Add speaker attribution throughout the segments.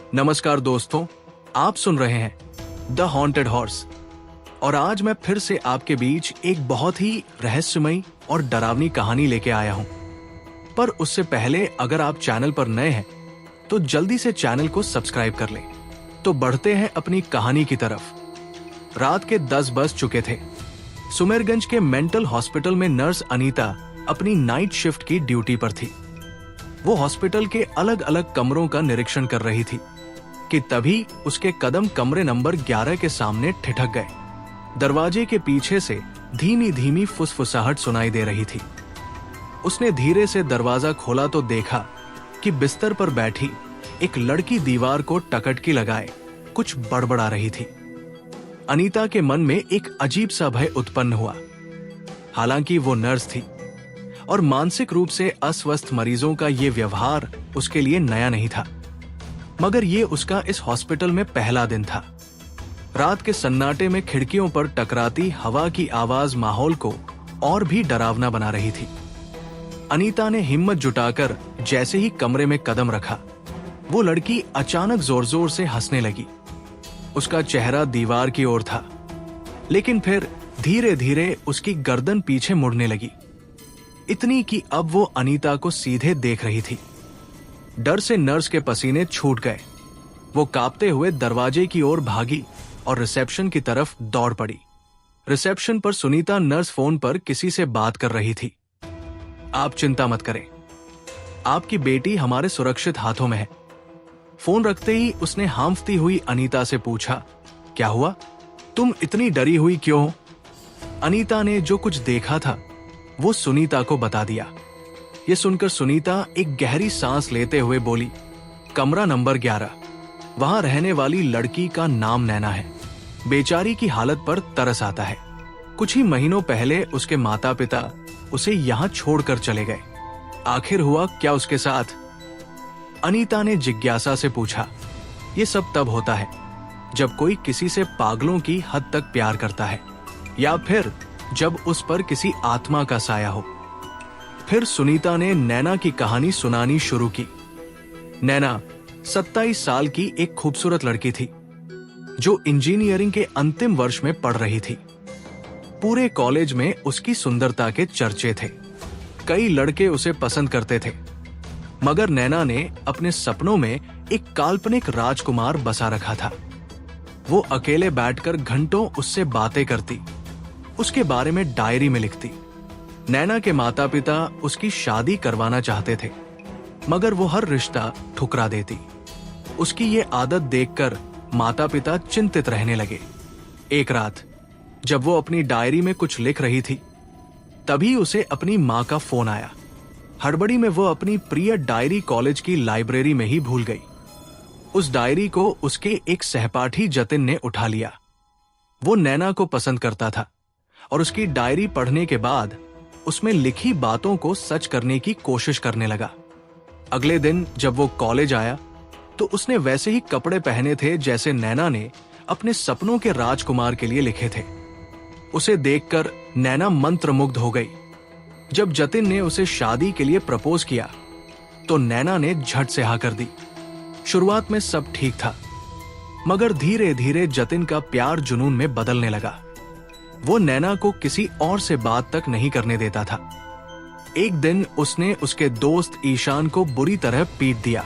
Speaker 1: नमस्कार दोस्तों, आप सुन रहे हैं द हॉन्टेड हॉर्स और आज मैं फिर से आपके बीच एक बहुत ही रहस्यमयी और डरावनी कहानी लेके आया हूं। पर उससे पहले अगर आप चैनल पर नए हैं तो जल्दी से चैनल को सब्सक्राइब कर लें। तो बढ़ते हैं अपनी कहानी की तरफ। रात के 10 बज चुके थे। सुमेरगंज के मेंटल हॉस्पिटल में नर्स अनीता अपनी नाइट शिफ्ट की ड्यूटी पर थी। वो हॉस्पिटल के अलग अलग कमरों का निरीक्षण कर रही थी कि तभी उसके कदम कमरे नंबर 11 के सामने ठिठक गए। दरवाजे के पीछे से धीमी धीमी फुसफुसाहट सुनाई दे रही थी। उसने धीरे से दरवाजा खोला तो देखा कि बिस्तर पर बैठी एक लड़की दीवार को टकटकी लगाए कुछ बड़बड़ा रही थी। अनीता के मन में एक अजीब सा भय उत्पन्न हुआ। हालांकि वो नर्स थी और मानसिक रूप से अस्वस्थ मरीजों का ये व्यवहार उसके लिए नया नहीं था, मगर ये उसका इस हॉस्पिटल में पहला दिन था। रात के सन्नाटे में खिड़कियों पर टकराती हवा की आवाज माहौल को और भी डरावना बना रही थी। अनीता ने हिम्मत जुटाकर जैसे ही कमरे में कदम रखा, वो लड़की अचानक जोर जोर से हंसने लगी। उसका चेहरा दीवार की ओर था, लेकिन फिर धीरे धीरे उसकी गर्दन पीछे मुड़ने लगी, इतनी कि अब वो अनीता को सीधे देख रही थी। डर से नर्स के पसीने छूट गए। वो कांपते हुए दरवाजे की ओर भागी और रिसेप्शन की तरफ दौड़ पड़ी। रिसेप्शन पर सुनीता नर्स फोन पर किसी से बात कर रही थी। आप चिंता मत करें, आपकी बेटी हमारे सुरक्षित हाथों में है। फोन रखते ही उसने हांफती हुई अनीता से पूछा, क्या हुआ? तुम इतनी डरी हुई क्यों हो? अनीता ने जो कुछ देखा था वो सुनीता को बता दिया। ये सुनकर सुनीता एक गहरी सांस लेते हुए बोली, कमरा नंबर 11, वहां रहने वाली लड़की का नाम नैना है। बेचारी की हालत पर तरस आता है। कुछ ही महीनों पहले उसके माता पिता उसे यहाँ छोड़कर चले गए। आखिर हुआ क्या उसके साथ? अनीता ने जिज्ञासा से पूछा। ये सब तब होता है जब कोई किसी से पागलों की हद तक प्यार करता है, या फिर जब उस पर किसी आत्मा का साया हो। फिर सुनीता ने नैना की कहानी सुनानी शुरू की। नैना 27 साल की एक खूबसूरत लड़की थी जो इंजीनियरिंग के अंतिम वर्ष में पढ़ रही थी। पूरे कॉलेज में उसकी सुंदरता के चर्चे थे। कई लड़के उसे पसंद करते थे, मगर नैना ने अपने सपनों में एक काल्पनिक राजकुमार बसा रखा था। वो अकेले बैठकर घंटों उससे बातें करती, उसके बारे में डायरी में लिखती। नैना के माता पिता उसकी शादी करवाना चाहते थे, मगर वो हर रिश्ता ठुकरा देती। उसकी ये आदत देखकर माता पिता चिंतित रहने लगे। एक रात जब वो अपनी डायरी में कुछ लिख रही थी, तभी उसे अपनी माँ का फोन आया। हड़बड़ी में वो अपनी प्रिय डायरी कॉलेज की लाइब्रेरी में ही भूल गई। उस डायरी को उसके एक सहपाठी जतिन ने उठा लिया। वो नैना को पसंद करता था और उसकी डायरी पढ़ने के बाद उसमें लिखी बातों को सच करने की कोशिश करने लगा। अगले दिन जब वो कॉलेज आया तो उसने वैसे ही कपड़े पहने थे जैसे नैना ने अपने सपनों के राजकुमार के लिए लिखे थे। उसे देखकर नैना मंत्रमुग्ध हो गई। जब जतिन ने उसे शादी के लिए प्रपोज किया तो नैना ने झट से हाँ कर दी। शुरुआत में सब ठीक था, मगर धीरे धीरे जतिन का प्यार जुनून में बदलने लगा। वो नैना को किसी और से बात तक नहीं करने देता था। एक दिन उसने उसके दोस्त ईशान को बुरी तरह पीट दिया।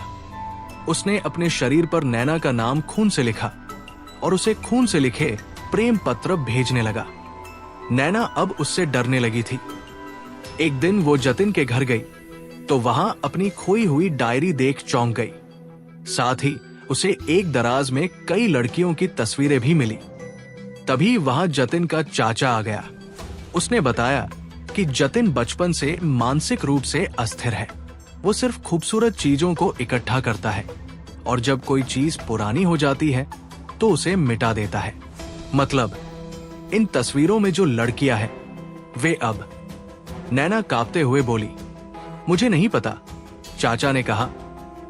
Speaker 1: उसने अपने शरीर पर नैना का नाम खून से लिखा और उसे खून से लिखे प्रेम पत्र भेजने लगा। नैना अब उससे डरने लगी थी। एक दिन वो जतिन के घर गई तो वहां अपनी खोई हुई डायरी देख चौंक गई। साथ ही उसे एक दराज में कई लड़कियों की तस्वीरें भी मिली। तभी वहां जतिन का चाचा आ गया। उसने बताया कि जतिन बचपन से मानसिक रूप से अस्थिर है। वो सिर्फ खूबसूरत चीजों को इकट्ठा करता है और जब कोई चीज पुरानी हो जाती है तो उसे मिटा देता है। मतलब इन तस्वीरों में जो लड़कियां हैं वे अब। नैना कांपते हुए बोली, मुझे नहीं पता, चाचा ने कहा।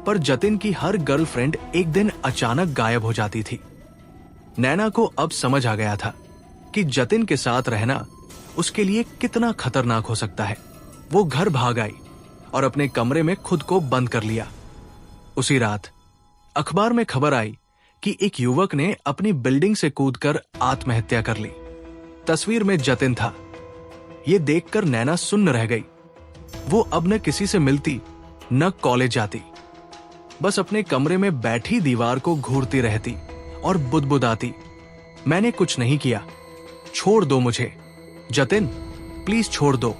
Speaker 1: पर जतिन की हर गर्लफ्रेंड एक दिन अचानक गायब हो जाती थी। नैना को अब समझ आ गया था कि जतिन के साथ रहना उसके लिए कितना खतरनाक हो सकता है। वो घर भाग आई और अपने कमरे में खुद को बंद कर लिया। उसी रात अखबार में खबर आई कि एक युवक ने अपनी बिल्डिंग से कूदकर आत्महत्या कर ली। तस्वीर में जतिन था। ये देखकर नैना सुन्न रह गई। वो अब न किसी से मिलती न कॉलेज जाती, बस अपने कमरे में बैठी दीवार को घूरती रहती और बुदबुदाती, मैंने कुछ नहीं किया, छोड़ दो मुझे, जतिन प्लीज छोड़ दो।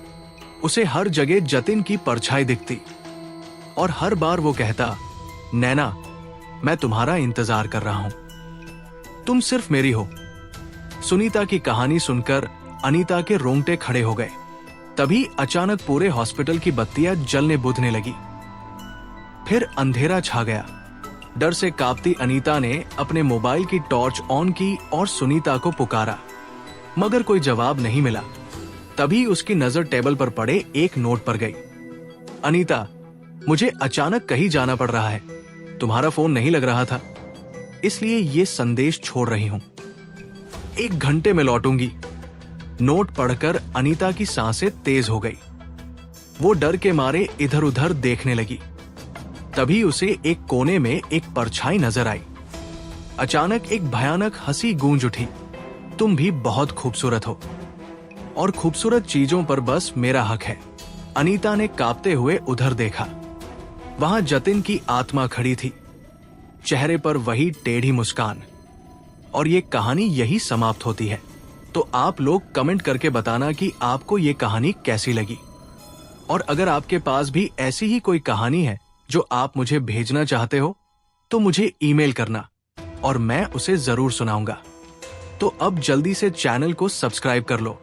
Speaker 1: उसे हर जगह जतिन की परछाई दिखती और हर बार वो कहता, नैना मैं तुम्हारा इंतजार कर रहा हूं, तुम सिर्फ मेरी हो। सुनीता की कहानी सुनकर अनीता के रोंगटे खड़े हो गए। तभी अचानक पूरे हॉस्पिटल की बत्तियां जलने बुझने लगी। फिर अंधेरा छा गया। डर से कांपती अनीता ने अपने मोबाइल की टॉर्च ऑन की और सुनीता को पुकारा, मगर कोई जवाब नहीं मिला। तभी उसकी नजर टेबल पर पड़े एक नोट पर गई। अनीता, मुझे अचानक कहीं जाना पड़ रहा है, तुम्हारा फोन नहीं लग रहा था, इसलिए ये संदेश छोड़ रही हूं। 1 घंटे में लौटूंगी। नोट पढ़कर अनीता की सांसें तेज हो गई। वो डर के मारे इधर उधर देखने लगी। तभी उसे एक कोने में एक परछाई नजर आई। अचानक एक भयानक हंसी गूंज उठी, तुम भी बहुत खूबसूरत हो और खूबसूरत चीजों पर बस मेरा हक है। अनीता ने कांपते हुए उधर देखा। वहां जतिन की आत्मा खड़ी थी, चेहरे पर वही टेढ़ी मुस्कान। और ये कहानी यही समाप्त होती है। तो आप लोग कमेंट करके बताना कि आपको ये कहानी कैसी लगी। और अगर आपके पास भी ऐसी ही कोई कहानी है जो आप मुझे भेजना चाहते हो तो मुझे ईमेल करना और मैं उसे जरूर सुनाऊंगा। तो अब जल्दी से चैनल को सब्सक्राइब कर लो